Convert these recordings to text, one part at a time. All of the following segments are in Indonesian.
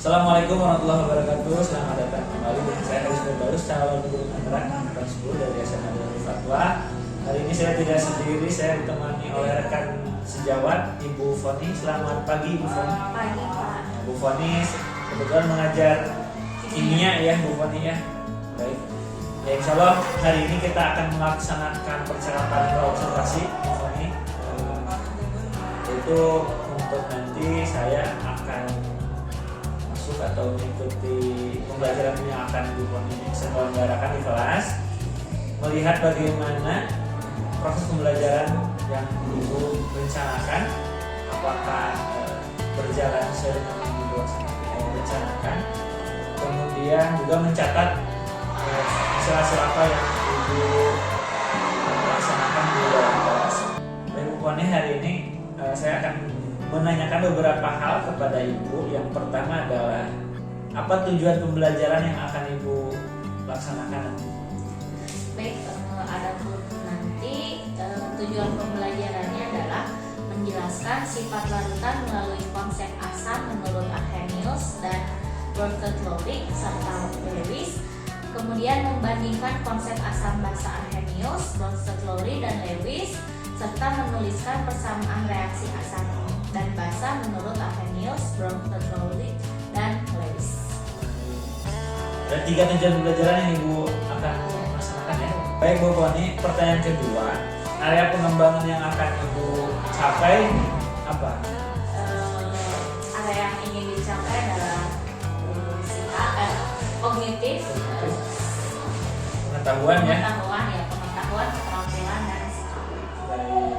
Assalamualaikum warahmatullahi wabarakatuh. Selamat datang kembali dengan saya Haris Barus, calon guru anak angkatan 10 dari SMA Darul Fatwa. Hari ini saya tidak sendiri, saya ditemani oleh rekan sejawat Ibu Foni. Selamat pagi Ibu Foni. Pagi Pak. Bu Foni kebetulan mengajar kimia ya Bu Foni ya. Baik. Ya, insya Allah hari ini kita akan melaksanakan percakapan observasi Bu Foni. Itu untuk nanti saya akan masuk atau mengikuti pembelajaran yang akan Bu Foni selenggarakan di kelas, melihat bagaimana proses pembelajaran yang Ibu rencanakan, apakah berjalan sesuai dengan yang Ibu rencanakan, kemudian juga mencatat hasil-hasil apa yang Ibu laksanakan di dalam kelas. Baik Bu Foni, hari ini saya akan menanyakan beberapa hal kepada Ibu. Yang pertama adalah apa tujuan pembelajaran yang akan Ibu laksanakan nanti? Baik, adapun nanti tujuan pembelajarannya adalah menjelaskan sifat larutan melalui konsep asam menurut Arrhenius dan Berkeley serta Lewis. Kemudian membandingkan konsep asam basa Arrhenius, Berkeley dan Lewis, serta menuliskan persamaan reaksi asam dan basa menurut Arrhenius, Berkeley dan Lewis. Ada 3 tujuan pembelajaran yang Ibu akan laksanakan ya. Baik Bu Foni, pertanyaan kedua, area pengembangan yang akan Ibu capai apa? Area yang ingin dicapai adalah kognitif, Pengetahuan ya. pengetahuan, keterampilan dan sikap. Baik.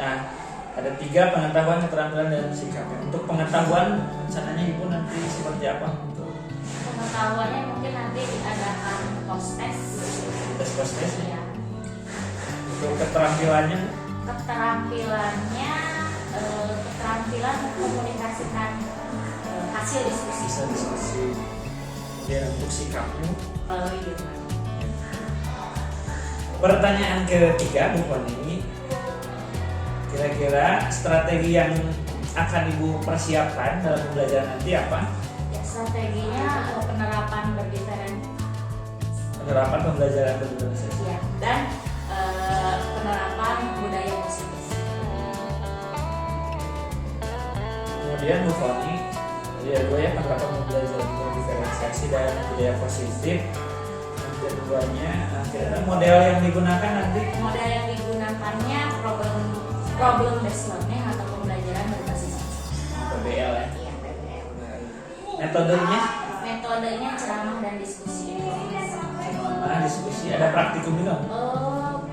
Nah, ada 3 pengetahuan, keterampilan dan sikap. Untuk pengetahuan, rencananya Ibu nanti seperti apa? Untuk Pengetahuannya mungkin nanti diadakan tes tes ya. Untuk keterampilannya, keterampilan mengkomunikasikan hasil diskusi. bisa diskusi. Kemudian untuk sikapnya, pertanyaan ketiga Bu Foni, kira-kira strategi yang akan Ibu persiapkan dalam pembelajaran nanti apa? Ya, strateginya Penerapan pembelajaran berdiferensiasi ya, dan penerapan budaya positif. Kemudian Bu Foni, ya penerapan pembelajaran berdiferensiasi dan budaya positif. Yang keduanya, kira-kira model yang digunakan nanti Model yang digunakannya problem based learning atau pembelajaran berbasis PBL ya. Iya, PBL. Metodenya Metodenya ceramah dan diskusi. mana diskusi, ada praktikum juga?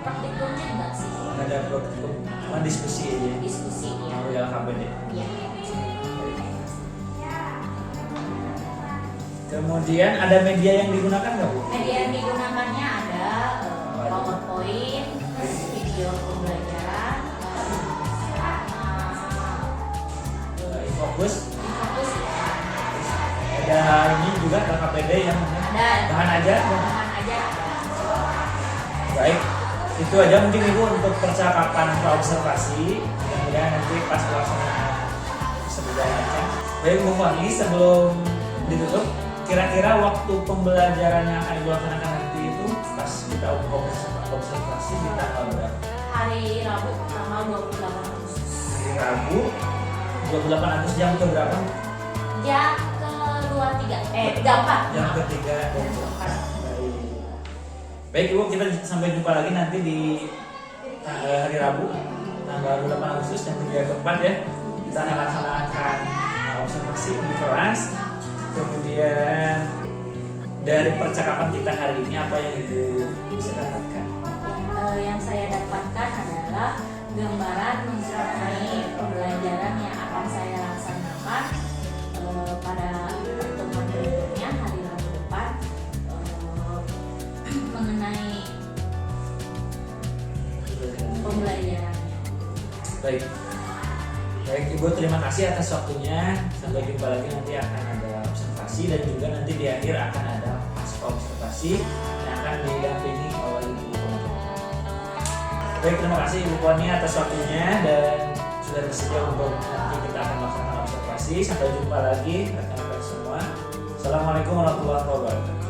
Praktikumnya enggak sih? Ada praktikum, cuma diskusi aja. Diskusi ya. Oh ya, KBD. Iya. Kemudian ada media yang digunakan nggak Bu? Media yang digunakannya ada PowerPoint, video pembelajaran, Fokus. fokus ya. Ada ini juga KKPD yang Ada bahan aja. bahan aja ada. Baik, itu aja mungkin Ibu untuk percakapan observasi. Kemudian nanti pas pelaksanaan bisa berjalan. Baik Bu Foni, sebelum ditutup, kira-kira waktu pembelajaran yang akan Ibu laksanakan nanti itu pas kita observasi di tanggal berapa? Hari Rabu tanggal 28 Agustus. Hari Rabu 28 Agustus jam ke berapa? Jam ke-23 Jam ketiga. Baik Ibu, kita sampai jumpa lagi nanti di hari Rabu tanggal 28 Agustus jam 3 ke 4 ya. Kita akan laksanakan observasi di kelas. Kemudian dari percakapan kita hari ini apa yang Ibu bisa dapatkan? Yang saya dapatkan adalah gambaran mengenai pembelajaran yang akan saya laksanakan pada pertemuan berikutnya hari Rabu depan mengenai pembelajarannya. Baik, Ibu, terima kasih atas waktunya. Sampai jumpa lagi, nanti akan ada observasi dan juga nanti di akhir akan ada pasca observasi yang akan didampingi oleh Ibu Foni. Baik, terima kasih Ibu Foni atas waktunya dan sudah bersedia untuk nanti kita akan melaksanakan observasi. Sampai jumpa lagi rekan-rekan Assalamualaikum warahmatullahi wabarakatuh.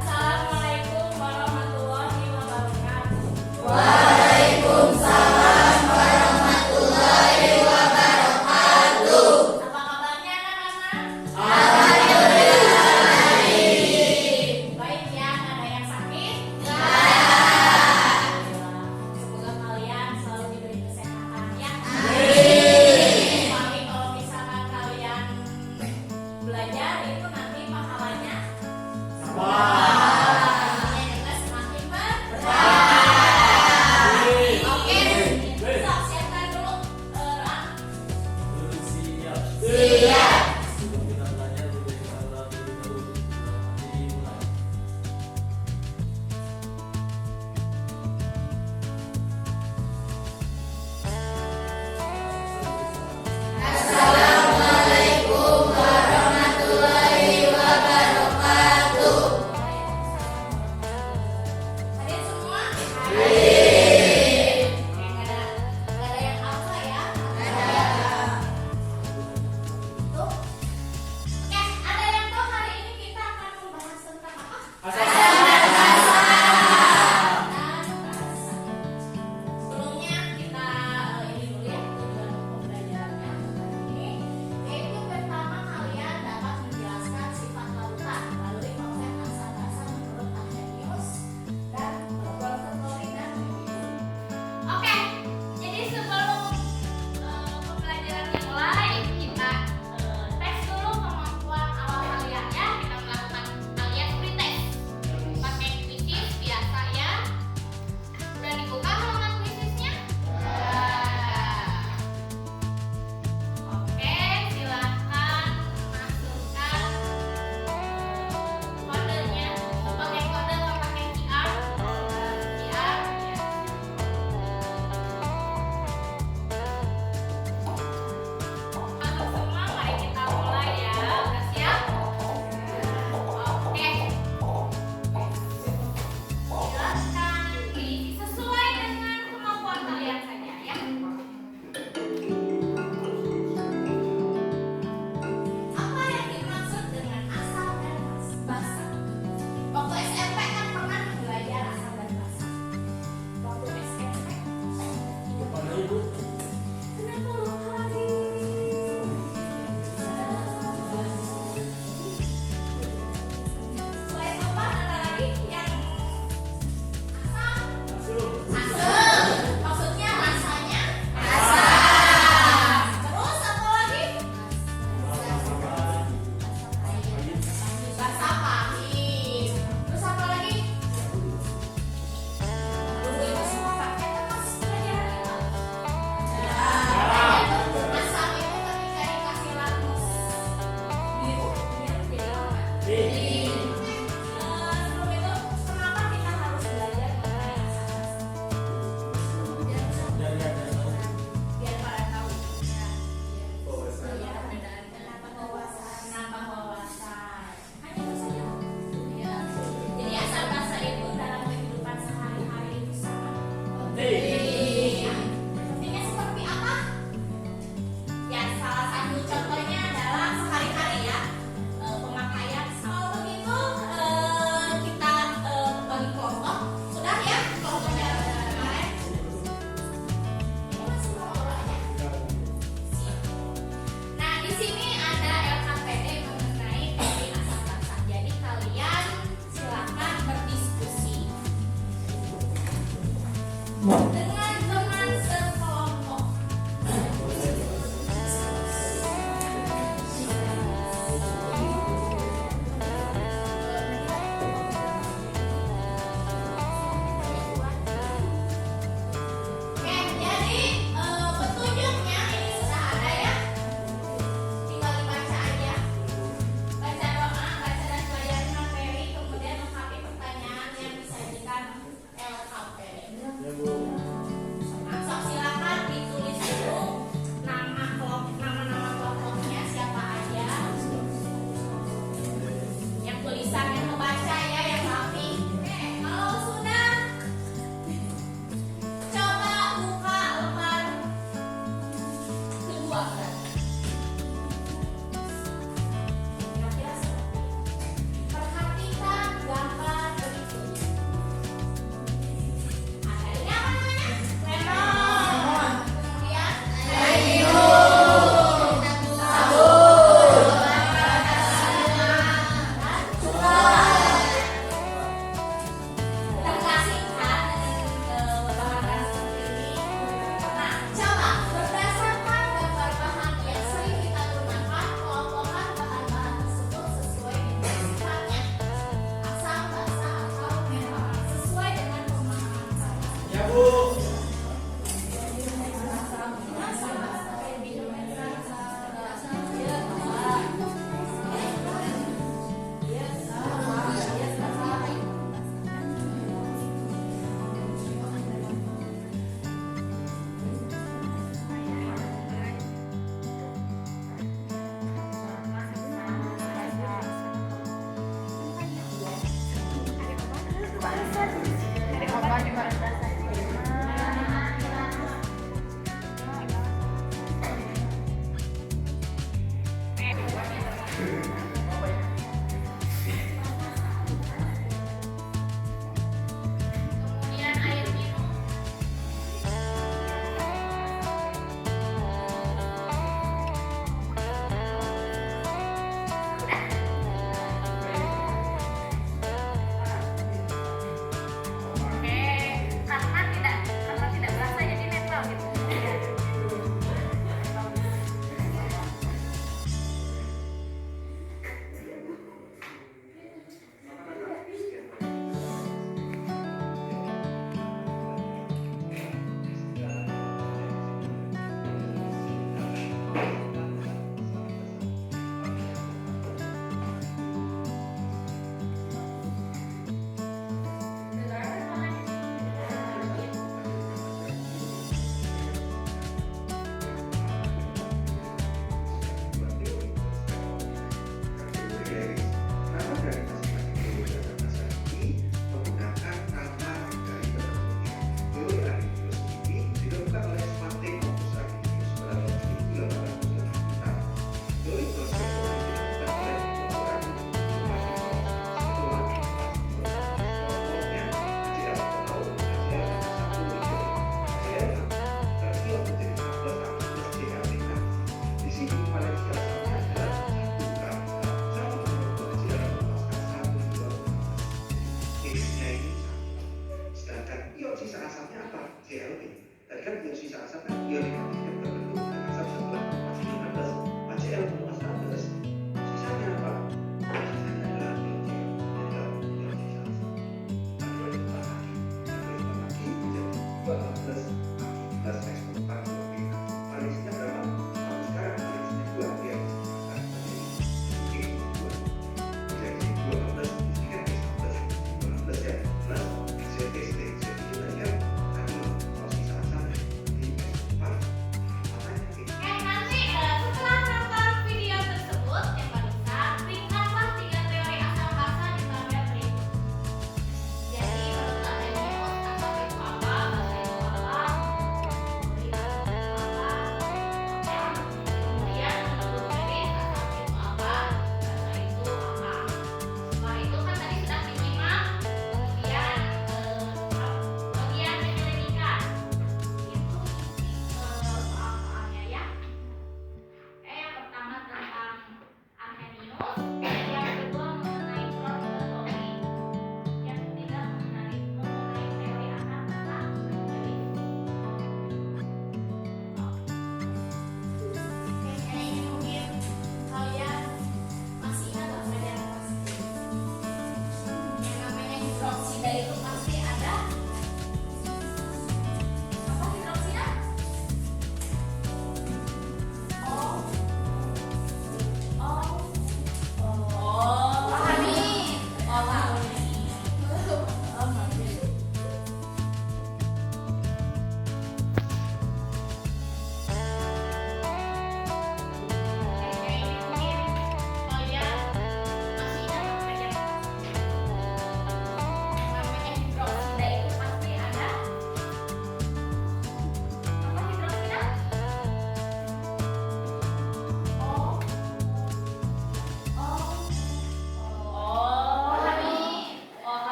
Assalamualaikum warahmatullahi wabarakatuh. Waalaikumsalam warahmatullahi wabarakatuh. Apa kabarnya anak-anak? Alhamdulillah Baik ya, nggak ada yang sakit? baik. Semoga kalian selalu diberi kesehatan ya. Amin. Paling kalau misalkan kalian belajar itu nanti pahalanya pahalanya juga semakin bertambah. Oke, sok siapkan dulu. Siap. Assalamualaikum warahmatullahi Dari mama juga. Kemudian air minum. Oke, karena tidak berasa jadi netral gitu.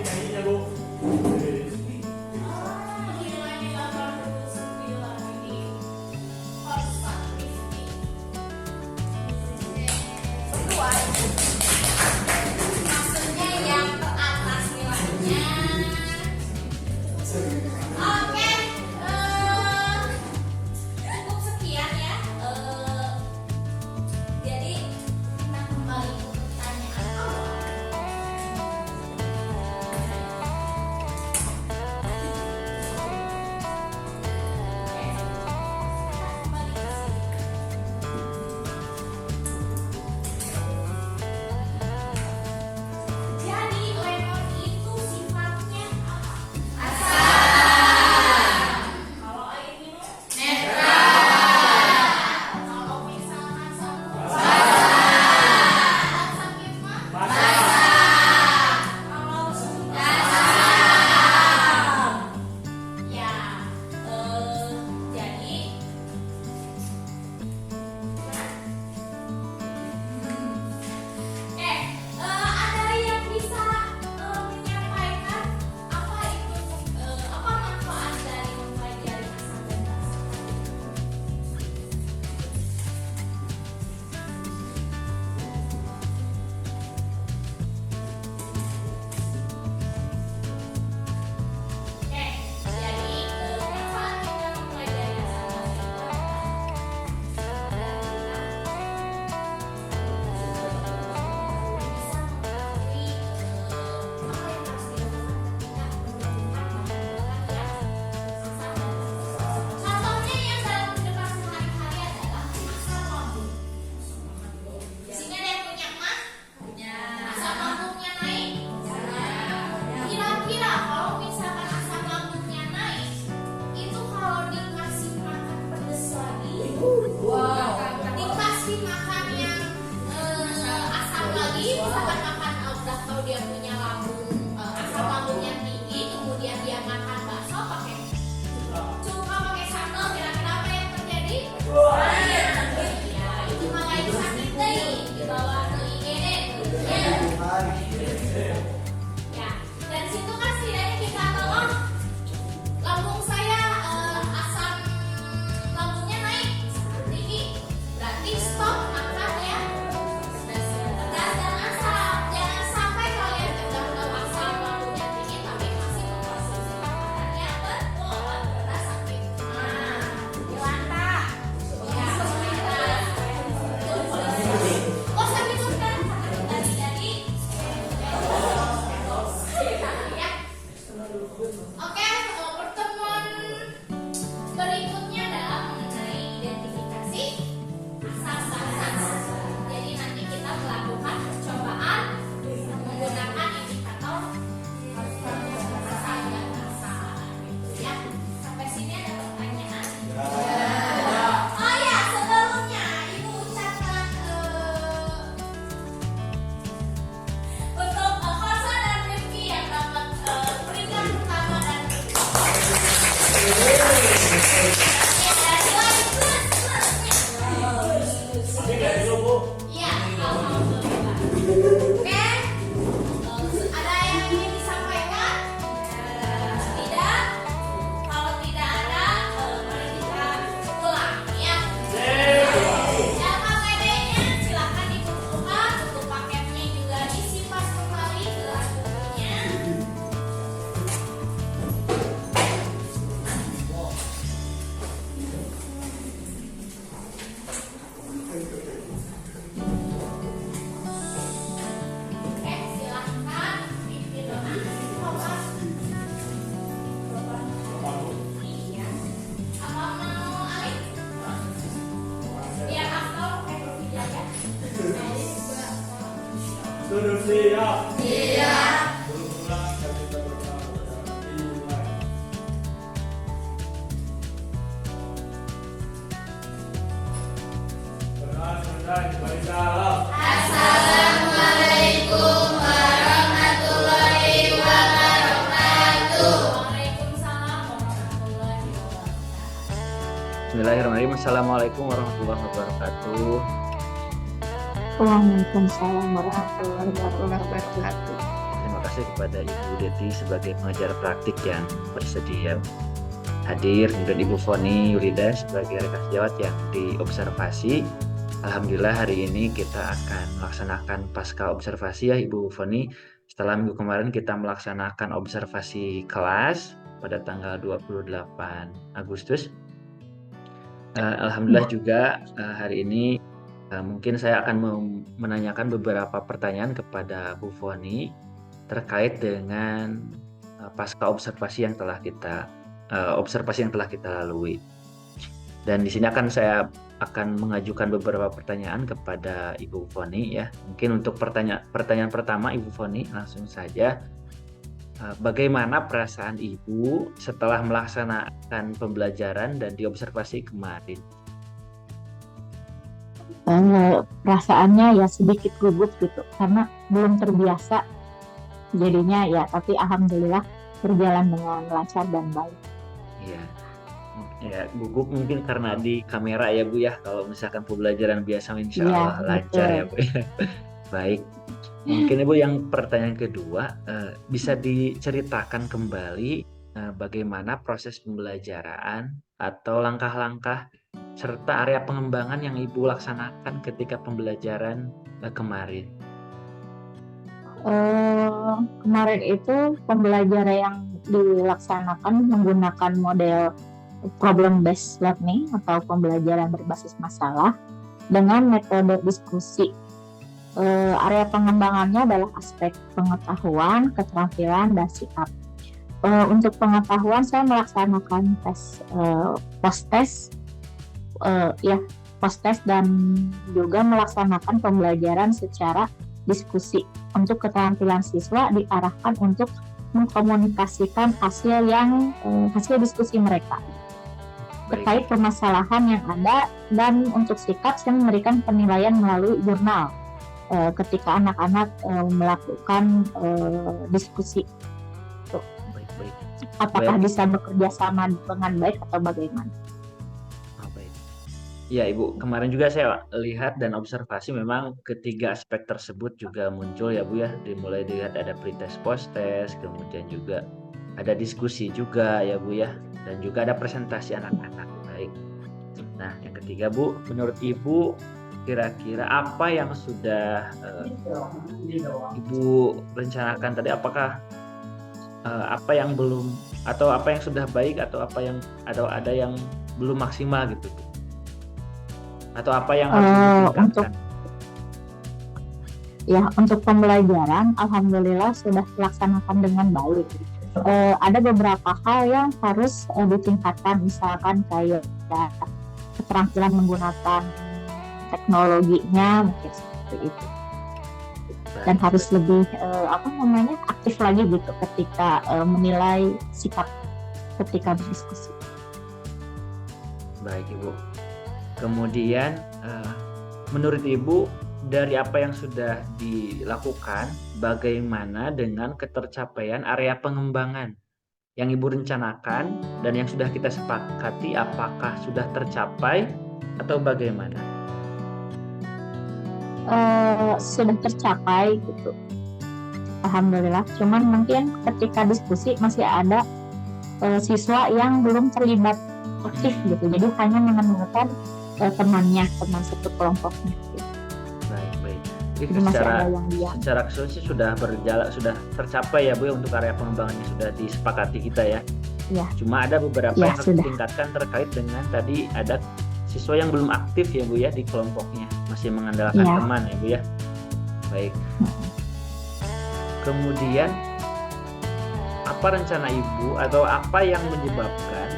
nyanyinya Bu. Maksudnya yang teratas nilainya. Oke, cukup sekian ya. Jadi kita kembali ke pertanyaan awal. Kembali ke sini. Jadi lemon itu sifatnya apa? Asam. Kalau air minum? Netral. Kalau misalkan sabun? Basah. Sakit mah? Basah. Kalau sudah asam. Ya, jadi ada yang bisa menyampaikan apa itu apa manfaat dari mempelajari asam dan basa? Jadi manfaat kita mempelajari asam basa itu bisa mengetahui apa yang harus dilakukan ketika menentukan makanan yang asam dan basa. Contohnya yang dalam kehidupan sehari-hari adalah asam lambung. Di sini ada yang punya emas? Punya. Asam lambungnya naik? Kira-kira kalau misalkan asam lambungnya naik, itu kalau dikasih makan pedas lagi, dikasih makan yang asam lagi, misalkan makan udah tahu dia punya lambung asam lambungnya tinggi, kemudian dia makan bakso pakai cuka pakai sambal, kira-kira apa yang terjadi? Ya, itu makanya sakit deh, dibawa ke IGD. Ya, dari situ kan setidaknya kita tahu, oh, lambung saya asam lambungnya naik tinggi, berarti stop makan ya pedas dan asam. Jangan sampai kalian udah tahu asam lambungnya tinggi tapi masih mengkonsumsi makanan yang berat sakit. Yolanda, ya oh sakit tuh kan tadi ya. Oke, pertemuan berikutnya adalah mengenai identifikasi asam basa. Jadi nanti kita melakukan percobaan menggunakan indikator asam dan basa. Gitu ya. Sampai sini ada pertanyaan? Oh ya, sebelumnya Ibu ucapkan untuk Korsa dan Rifki yang dapat peringkat pertama dan dari lagi plus. Oke, dari dulu Bu. Iya, alhamdulillah. Oke, ada yang ingin disampaikan? Tidak? Kalau tidak ada, mari kita ulang ya. Siapa PD-nya? Silakan dibukukan. Untuk paketnya juga disimpan kembali ke bukunya. Oke, silahkan pimpin doa. Iya. Apa mau alih? Biar hafal pakai profil aja. Sudah siap. Iya. Berulang dan kita berdoa kepada Tuhan. Benar-benar diberi salam. Assalamualaikum warahmatullahi wabarakatuh. Waalaikumsalam warahmatullahi wabarakatuh. Bismillahirrahmanirrahim. Assalamualaikum warahmatullahi wabarakatuh. Waalaikumsalam warahmatullahi wabarakatuh. Terima kasih kepada Ibu Deti sebagai pengajar praktik yang bersedia hadir, kemudian Ibu Foni Yulida sebagai rekan sejawat yang diobservasi. Alhamdulillah hari ini kita akan melaksanakan pasca observasi ya Ibu Foni. Setelah minggu kemarin kita melaksanakan observasi kelas pada tanggal 28 Agustus. Alhamdulillah juga hari ini mungkin saya akan menanyakan beberapa pertanyaan kepada Bu Foni terkait dengan pasca observasi yang telah kita lalui. Dan di sini saya akan mengajukan beberapa pertanyaan kepada Ibu Foni ya. Mungkin untuk pertanyaan pertama Ibu Foni langsung saja. Bagaimana perasaan Ibu setelah melaksanakan pembelajaran dan diobservasi kemarin? Perasaannya ya sedikit gugup gitu karena belum terbiasa jadinya ya, tapi alhamdulillah berjalan dengan lancar dan baik. Ya gugup mungkin karena di kamera ya Bu ya. Kalau misalkan pembelajaran biasa insya Allah lancar ya Bu ya. Baik, mungkin Ibu yang pertanyaan kedua bisa diceritakan kembali bagaimana proses pembelajaran atau langkah-langkah serta area pengembangan yang Ibu laksanakan ketika pembelajaran kemarin. Kemarin itu pembelajaran yang dilaksanakan menggunakan model problem based learning atau pembelajaran berbasis masalah dengan metode diskusi. Area pengembangannya adalah aspek pengetahuan, keterampilan, dan sikap. Untuk pengetahuan saya melaksanakan tes post-test dan juga melaksanakan pembelajaran secara diskusi. Untuk keterampilan siswa diarahkan untuk mengkomunikasikan hasil diskusi mereka terkait permasalahan yang ada, dan untuk sikap saya memberikan penilaian melalui jurnal ketika anak-anak melakukan diskusi. Baik. Apakah bisa bekerja sama dengan baik atau bagaimana? Baik. Ya Ibu, kemarin juga saya lihat dan observasi memang ketiga aspek tersebut juga muncul ya Bu ya. Dimulai dilihat ada pretest, post-test, kemudian juga ada diskusi juga ya Bu ya, dan juga ada presentasi anak-anak. Baik. Nah yang ketiga Bu, menurut Ibu kira-kira apa yang sudah Ibu rencanakan tadi? Apakah apa yang belum, atau apa yang sudah baik, atau ada yang belum maksimal gitu, atau apa yang harus ditingkatkan? Untuk pembelajaran alhamdulillah sudah dilaksanakan dengan baik. Ada beberapa hal yang harus ditingkatkan, misalkan kayak keterampilan menggunakan teknologinya mungkin seperti itu. Dan harus lebih aktif lagi gitu ketika menilai sikap ketika berdiskusi. Baik Ibu. Kemudian menurut Ibu dari apa yang sudah dilakukan, bagaimana dengan ketercapaian area pengembangan yang Ibu rencanakan dan yang sudah kita sepakati, apakah sudah tercapai atau bagaimana? Sudah tercapai gitu, alhamdulillah. Cuman mungkin ketika diskusi masih ada siswa yang belum terlibat aktif gitu, jadi hanya mendengarkan teman satu kelompoknya gitu. Baik. Jadi secara keseluruhan sudah berjalan, sudah tercapai ya Bu ya, untuk area pengembangannya sudah disepakati kita ya. Ya. Cuma ada beberapa yang harus sudah ditingkatkan terkait dengan tadi ada siswa yang belum aktif ya Bu ya di kelompoknya, masih mengandalkan teman ya Bu ya. Baik. Kemudian apa rencana Ibu atau apa yang menyebabkan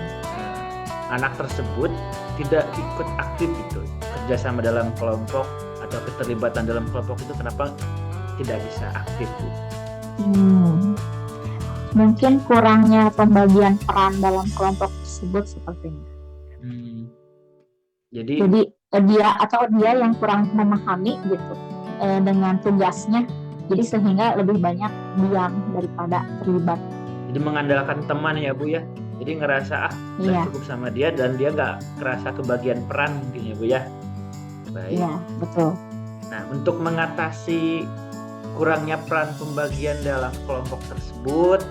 anak tersebut tidak ikut aktif gitu, kerjasama dalam kelompok atau keterlibatan dalam kelompok itu, kenapa tidak bisa aktif Bu? Mungkin kurangnya pembagian peran dalam kelompok tersebut sepertinya. Jadi dia yang kurang memahami gitu dengan tugasnya, jadi sehingga lebih banyak diam daripada terlibat. Jadi mengandalkan teman ya Bu ya, jadi ngerasa udah cukup sama dia dan dia nggak kerasa kebagian peran mungkin ya Bu ya. Baik. Iya betul. Nah untuk mengatasi kurangnya peran pembagian dalam kelompok tersebut,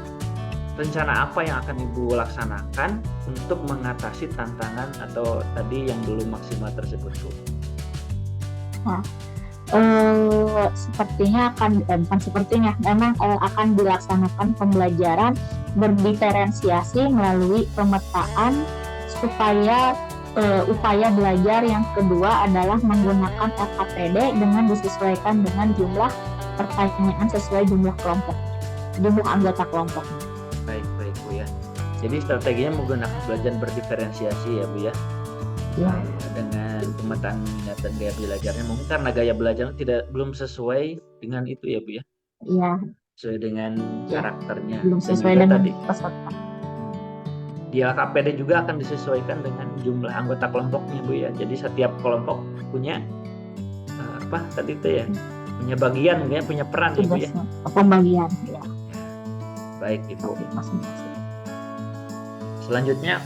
rencana apa yang akan Ibu laksanakan untuk mengatasi tantangan atau tadi yang belum maksimal tersebut, Bu? Sepertinya bukan sepertinya, memang akan dilaksanakan pembelajaran berdiferensiasi melalui pemetaan supaya upaya belajar yang kedua adalah menggunakan LKPD dengan disesuaikan dengan jumlah pertanyaan sesuai jumlah anggota kelompok. Baik Bu ya. Jadi strateginya menggunakan belajar berdiferensiasi ya Bu ya. Ya. Dengan pemetaan minat dan gaya belajarnya, mungkin karena gaya belajarnya belum sesuai dengan itu ya Bu ya. Iya. Sesuai dengan karakternya. Belum Dan sesuai juga dengan tadi peserta. di LKPD juga akan disesuaikan dengan jumlah anggota kelompoknya Bu ya. Jadi setiap kelompok punya tadi itu ya, punya bagian, punya peran ya Bu ya. Pembagian ya. Baik Ibu. Masing-masing. Selanjutnya,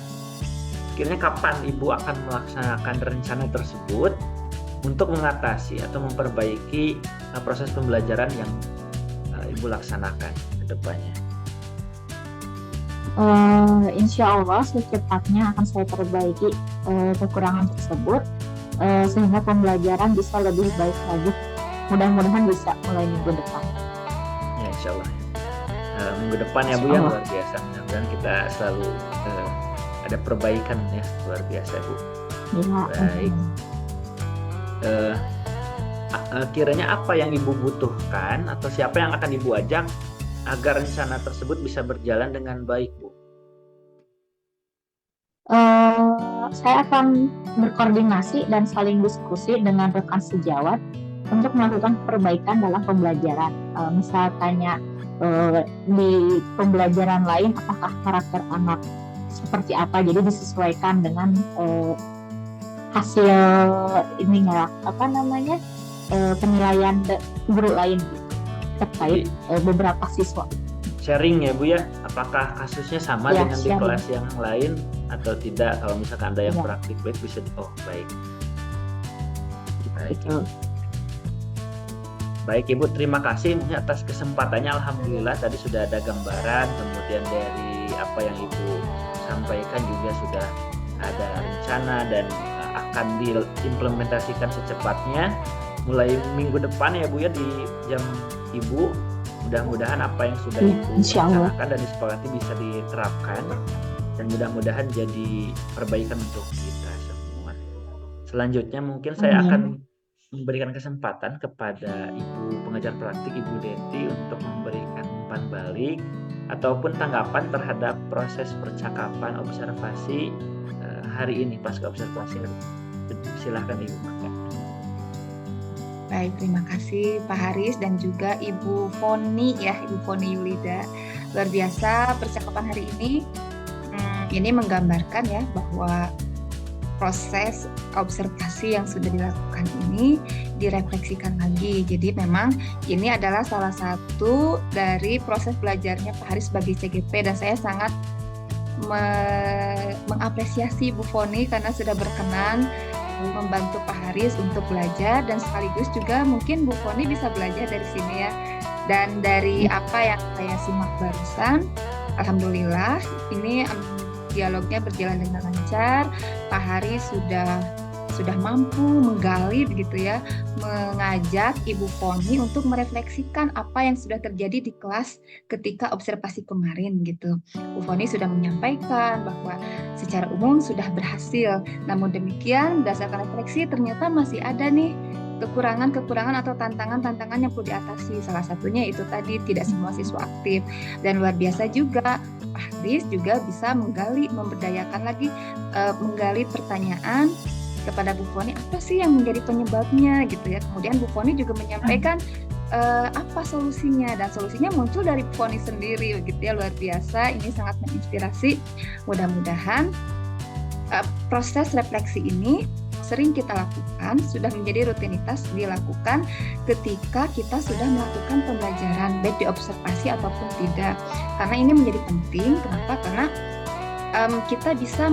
akhirnya kapan Ibu akan melaksanakan rencana tersebut untuk mengatasi atau memperbaiki proses pembelajaran yang Ibu laksanakan ke depannya? Insya Allah secepatnya akan saya perbaiki kekurangan tersebut sehingga pembelajaran bisa lebih baik lagi. Mudah-mudahan bisa mulai minggu depan. Ya Insya Allah. Minggu depan ya Bu ya, luar biasa. Mudah-mudahan kita selalu ada perbaikan ya, luar biasa Bu. Ya, baik. Kiranya apa yang Ibu butuhkan atau siapa yang akan Ibu ajak agar rencana tersebut bisa berjalan dengan baik Bu? Saya akan berkoordinasi dan saling diskusi dengan rekan sejawat untuk melakukan perbaikan dalam pembelajaran. Misalnya di pembelajaran lain apakah karakter anak seperti apa, jadi disesuaikan dengan hasil penilaian guru lain terkait beberapa siswa. Sharing ya Bu ya, apakah kasusnya sama Ya, dengan di sharing. kelas yang lain atau tidak? Kalau misalkan ada yang Ya. praktik baik bisa baik. Betul. Baik Ibu, terima kasih atas kesempatannya. Alhamdulillah tadi sudah ada gambaran, kemudian dari apa yang Ibu sampaikan juga sudah ada rencana dan akan diimplementasikan secepatnya mulai minggu depan ya Bu ya, di jam Ibu. Mudah-mudahan apa yang sudah Ibu rencanakan dan disepakati bisa diterapkan dan mudah-mudahan jadi perbaikan untuk kita semua. Selanjutnya mungkin saya akan memberikan kesempatan kepada Ibu pengajar praktik Ibu Deti untuk memberikan umpan balik ataupun tanggapan terhadap proses percakapan observasi hari ini, pasca observasi. Silahkan Ibu. Baik, terima kasih Pak Haris dan juga Ibu Foni ya, Ibu Foni Yulida. Luar biasa percakapan hari ini menggambarkan ya bahwa proses observasi yang sudah dilakukan ini direfleksikan lagi. Jadi memang ini adalah salah satu dari proses belajarnya Pak Haris bagi CGP dan saya sangat mengapresiasi Bu Foni karena sudah berkenan membantu Pak Haris untuk belajar dan sekaligus juga mungkin Bu Foni bisa belajar dari sini ya. Dan dari apa yang saya simak barusan, alhamdulillah ini dialognya berjalan dengan lancar. Pak Haris sudah mampu menggali begitu ya, mengajak Ibu Foni untuk merefleksikan apa yang sudah terjadi di kelas ketika observasi kemarin gitu. Bu Foni sudah menyampaikan bahwa secara umum sudah berhasil. Namun demikian berdasarkan refleksi ternyata masih ada nih kekurangan-kekurangan atau tantangan-tantangan yang perlu diatasi. Salah satunya itu tadi tidak semua siswa aktif. Dan luar biasa juga Pak Haris juga bisa memberdayakan lagi, menggali pertanyaan kepada Bu Foni apa sih yang menjadi penyebabnya gitu ya. Kemudian Bu Foni juga menyampaikan apa solusinya dan solusinya muncul dari Bu Foni sendiri gitu ya. Luar biasa, ini sangat menginspirasi. Mudah-mudahan proses refleksi ini sering kita lakukan, sudah menjadi rutinitas dilakukan ketika kita sudah melakukan pembelajaran baik di observasi ataupun tidak. Karena ini menjadi penting. Kenapa? Karena kita bisa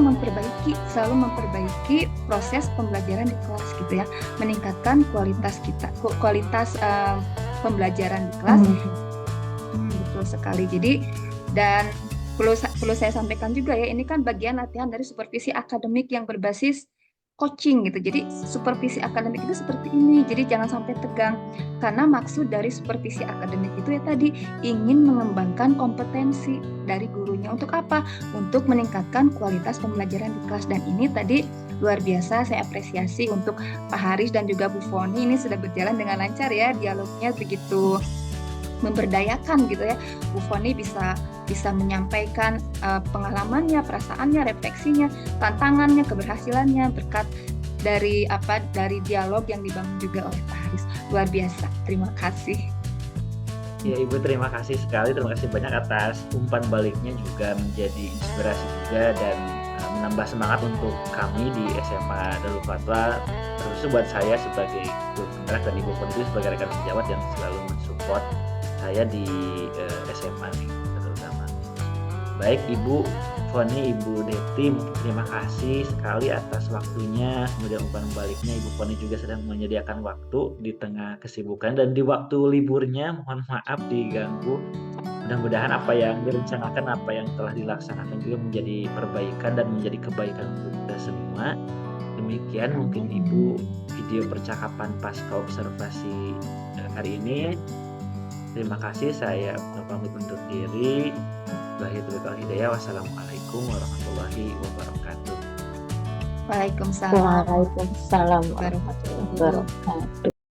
selalu memperbaiki proses pembelajaran di kelas gitu ya, meningkatkan kualitas kita, kualitas pembelajaran di kelas. Betul sekali. Jadi dan perlu saya sampaikan juga ya, ini kan bagian latihan dari supervisi akademik yang berbasis coaching gitu. Jadi supervisi akademik itu seperti ini. Jadi jangan sampai tegang, karena maksud dari supervisi akademik itu ya tadi ingin mengembangkan kompetensi dari gurunya. Untuk apa? Untuk meningkatkan kualitas pembelajaran di kelas. Dan ini tadi luar biasa saya apresiasi untuk Pak Haris dan juga Bu Foni, ini sudah berjalan dengan lancar ya, dialognya begitu memberdayakan gitu ya. Bu Foni bisa menyampaikan pengalamannya, perasaannya, refleksinya, tantangannya, keberhasilannya berkat dari dialog yang dibangun juga oleh Pak Haris. Luar biasa. Terima kasih. Ya Ibu, terima kasih sekali, terima kasih banyak atas umpan baliknya, juga menjadi inspirasi juga dan menambah semangat untuk kami di SMA Darul Fatwa, terus buat saya sebagai guru penggerak dan Ibu Foni sebagai rekan sejawat yang selalu mensupport saya di SMA nih terutama. Baik Ibu Foni, Ibu Deti, terima kasih sekali atas waktunya. Kemudian umpan baliknya, Ibu Foni juga sedang menyediakan waktu di tengah kesibukan dan di waktu liburnya. Mohon maaf diganggu. Mudah-mudahan apa yang direncanakan, apa yang telah dilaksanakan juga menjadi perbaikan dan menjadi kebaikan untuk kita semua. Demikian mungkin Ibu video percakapan pasca observasi hari ini. Terima kasih, saya pamit undur diri. Wassalamualaikum warahmatullahi wabarakatuh. Waalaikumsalam Waalaikumsalam warahmatullahi wabarakatuh.